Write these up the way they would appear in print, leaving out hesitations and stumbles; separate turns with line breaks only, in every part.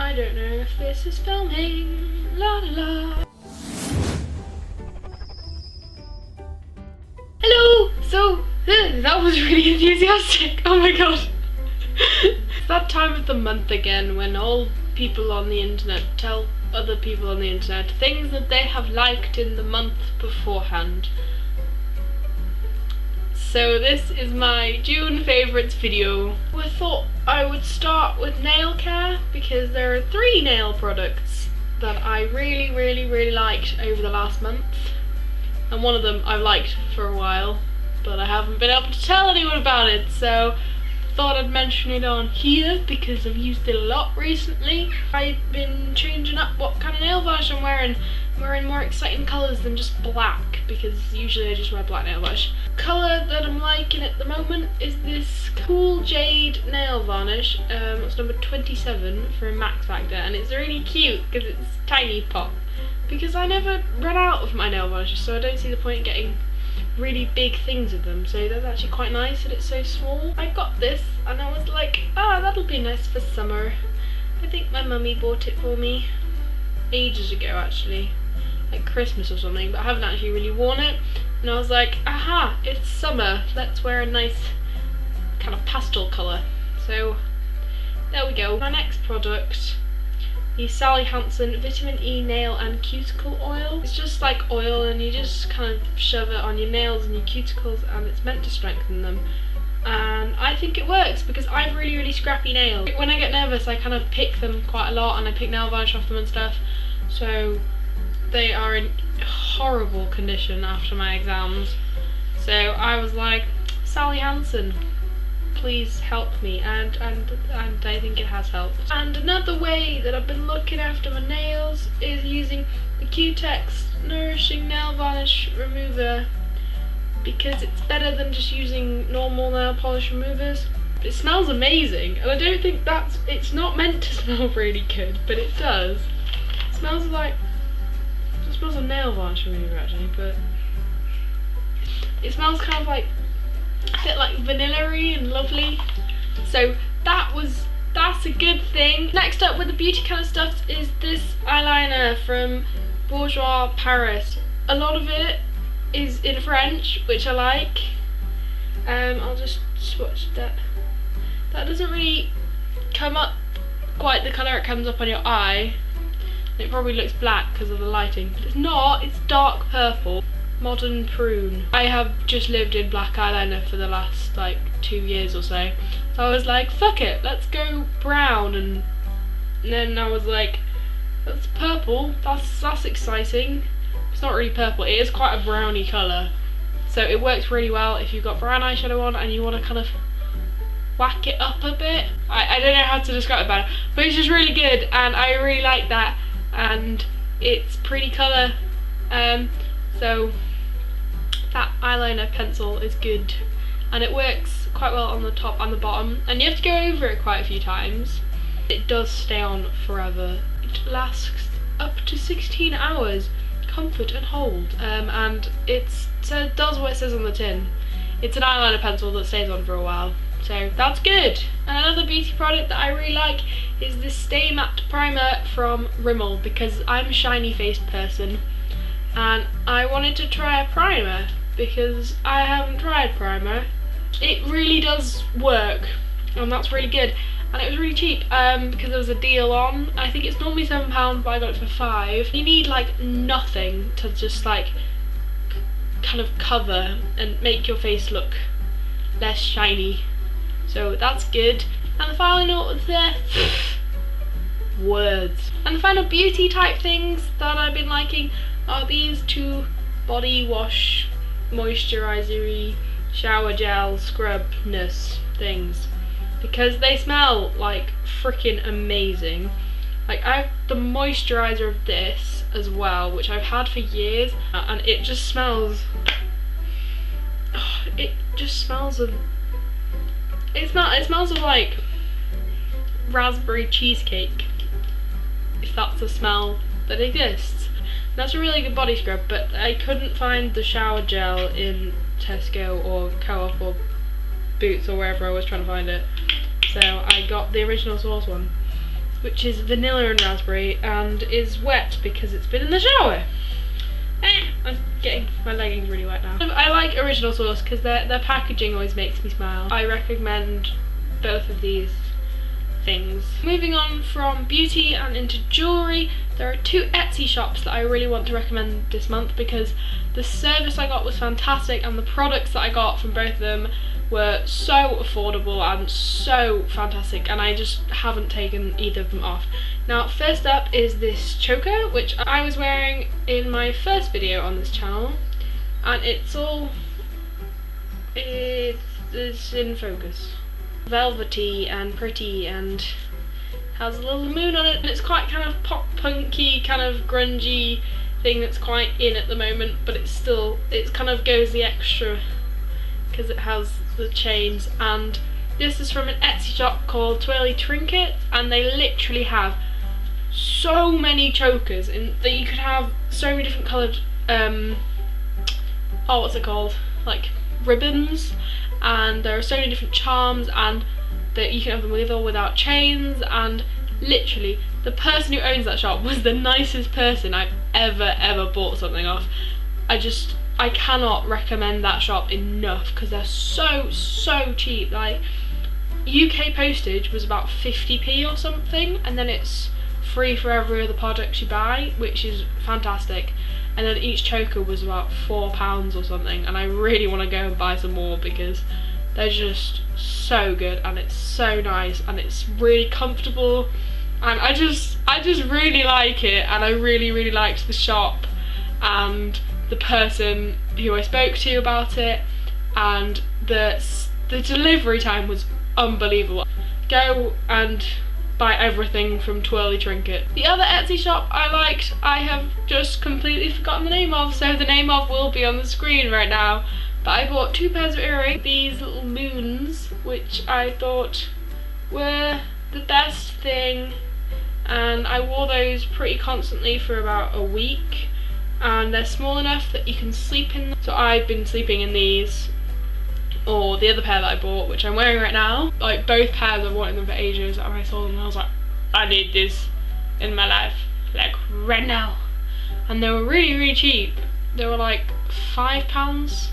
I don't know if this is filming. La la la. Hello! So, that was really enthusiastic. Oh my god. It's that time of the month again when all people on the internet tell other people on the internet things that they have liked in the month beforehand. So this is my June favourites video. I thought I would start with nail care because there are 3 nail products that I really liked over the last month. And one of them I've liked for a while, but I haven't been able to tell anyone about it, so I thought I'd mention it on here because I've used it a lot recently. I've been changing up what kind of nail varnish I'm wearing. I'm wearing more exciting colours than just black because usually I just wear black nail varnish. Colour that I'm liking at the moment is this Cool Jade nail varnish. It's number 27 from Max Factor, and it's really cute because it's tiny pop. Because I never run out of my nail varnishes, so I don't see the point in getting really big things of them. So that's actually quite nice that it's so small. I got this and I was like, that'll be nice for summer. I think my mummy bought it for me ages ago actually, like Christmas or something, but I haven't actually really worn it. And I was like, aha, it's summer, let's wear a nice kind of pastel colour. So there we go. My next product, the Sally Hansen Vitamin E Nail and Cuticle Oil. It's just like oil and you just kind of shove it on your nails and your cuticles and it's meant to strengthen them. And I think it works because I have really scrappy nails. When I get nervous I kind of pick them quite a lot and I pick nail varnish off them and stuff. So they are in horrible condition after my exams. So I was like, Sally Hansen, please help me, and I think it has helped. And another way that I've been looking after my nails is using the Q-Tex Nourishing Nail Varnish Remover because it's better than just using normal nail polish removers. It smells amazing, and I don't think it's not meant to smell really good, but it does. It smells like, it smells of nail varnish remover actually, but it smells kind of like a bit like vanilla-y and lovely. So that's a good thing. Next up with the beauty kind of stuff is this eyeliner from Bourjois Paris. A lot of it is in French, which I like. I'll just swatch that. That doesn't really come up quite the colour it comes up on your eye. It probably looks black because of the lighting, but it's not, it's dark purple. Modern Prune. I have just lived in black eyeliner for the last like 2 years or so. So I was like, fuck it, let's go brown, and then I was like, that's purple, that's exciting. It's not really purple, it is quite a browny colour. So it works really well if you've got brown eyeshadow on and you want to kind of whack it up a bit. I don't know how to describe it better, but it's just really good and I really like that, and it's pretty colour. So that eyeliner pencil is good and it works quite well on the top and the bottom, and you have to go over it quite a few times. It does stay on forever. It lasts up to 16 hours, comfort and hold, and it does what it says on the tin. It's an eyeliner pencil that stays on for a while, so that's good. And another beauty product that I really like is this Stay Matte Primer from Rimmel, because I'm a shiny faced person and I wanted to try a primer because I haven't tried primer. It really does work and that's really good, and it was really cheap because there was a deal on. I think it's normally £7 but I got it for £5. You need like nothing to just like kind of cover and make your face look less shiny, so that's good. And the final words. And the final beauty type things that I've been liking are these 2 body wash moisturizery shower gel scrubness things, because they smell like freaking amazing. Like I have the moisturizer of this as well, which I've had for years, and it just smells, it just smells of, it smells of like raspberry cheesecake, if that's a smell that exists. That's a really good body scrub, but I couldn't find the shower gel in Tesco or Co-op or Boots or wherever I was trying to find it. So I got the Original Source one. which is vanilla and raspberry and is wet because it's been in the shower. I'm getting my leggings really wet now. I like Original Source because their packaging always makes me smile. I recommend both of these things. Moving on from beauty and into jewellery, there are 2 Etsy shops that I really want to recommend this month because the service I got was fantastic and the products that I got from both of them were so affordable and so fantastic, and I just haven't taken either of them off. Now, first up is this choker, which I was wearing in my first video on this channel, and it's in focus. Velvety and pretty and has a little moon on it, and it's quite kind of pop punky, kind of grungy thing that's quite in at the moment, but it kind of goes the extra because it has the chains. And this is from an Etsy shop called Twirly Trinkets, and they literally have so many chokers in that you could have so many different coloured what's it called, like ribbons, and there are so many different charms, and that you can have them with or without chains. And literally the person who owns that shop was the nicest person I've ever bought something off. I cannot recommend that shop enough because they're so cheap. Like, UK postage was about 50p or something, and then it's free for every other product you buy, which is fantastic. And then each choker was about £4 or something, and I really want to go and buy some more because they're just so good and it's so nice and it's really comfortable, and I just really like it. And I really liked the shop and the person who I spoke to about it, and the delivery time was unbelievable. Go and buy everything from Twirly Trinket. The other Etsy shop I liked, I have just completely forgotten the name of, so the name of will be on the screen right now. But I bought 2 pairs of earrings, these little moons, which I thought were the best thing, and I wore those pretty constantly for about a week, and they're small enough that you can sleep in them. So I've been sleeping in these, or the other pair that I bought, which I'm wearing right now. Like, both pairs I've wanted them for ages, and I saw them and I was like, I need this in my life, like right now. And they were really cheap. They were like £5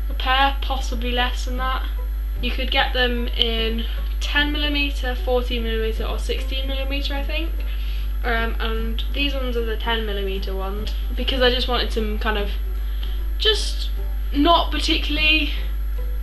a pair, possibly less than that. You could get them in 10mm, 14mm or 16mm, I think. And these ones are the 10mm ones because I just wanted some kind of just not particularly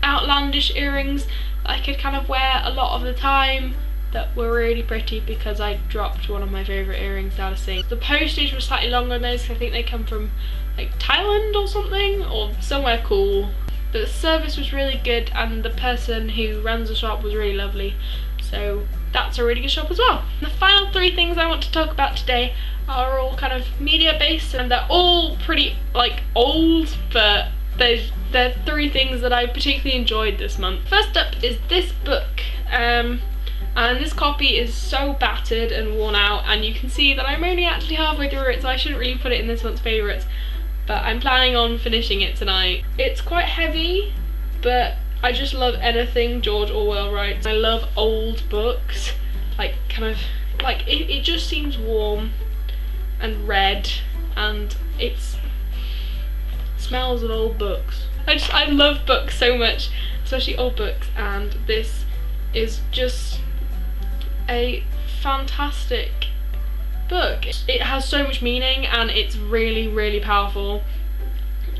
outlandish earrings that I could kind of wear a lot of the time that were really pretty, because I dropped one of my favourite earrings down a sink. The postage was slightly longer on those because I think they come from like Thailand or something, or somewhere cool. But the service was really good and the person who runs the shop was really lovely, so that's a really good shop as well. The final 3 things I want to talk about today are all kind of media based, and they're all pretty like old, but they're 3 things that I particularly enjoyed this month. First up is this book, and this copy is so battered and worn out, and you can see that I'm only actually halfway through it, so I shouldn't really put it in this month's favourites, but I'm planning on finishing it tonight. It's quite heavy, but I just love anything George Orwell writes. I love old books, like kind of like it just seems warm and red, and it smells of old books. I love books so much, especially old books, and this is just a fantastic book. It has so much meaning, and it's really powerful,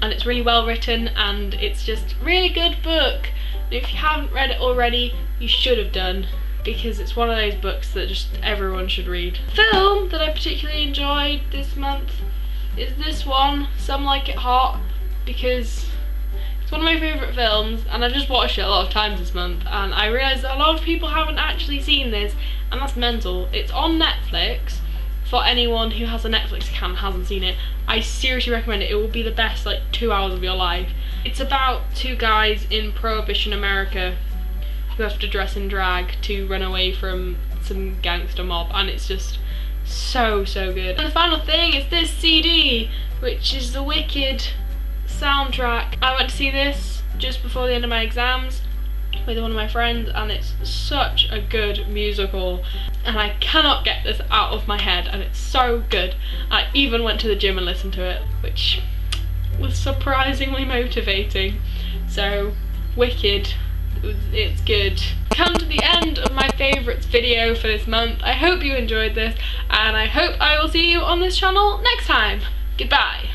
and it's really well written, and it's just a really good book. And if you haven't read it already, you should have done, because it's one of those books that just everyone should read. The film that I particularly enjoyed this month is this one, Some Like It Hot, because it's one of my favourite films, and I've just watched it a lot of times this month, and I realised that a lot of people haven't actually seen this, and that's mental. It's on Netflix. For anyone who has a Netflix account and hasn't seen it, I seriously recommend it. It will be the best like 2 hours of your life. It's about 2 guys in Prohibition America who have to dress in drag to run away from some gangster mob, and it's just so good. And the final thing is this CD, which is the Wicked soundtrack. I went to see this just before the end of my exams, with one of my friends, and it's such a good musical and I cannot get this out of my head, and it's so good. I even went to the gym and listened to it, which was surprisingly motivating. So wicked, it's good. Come to the end of my favourites video for this month. I hope you enjoyed this, and I hope I will see you on this channel next time. Goodbye.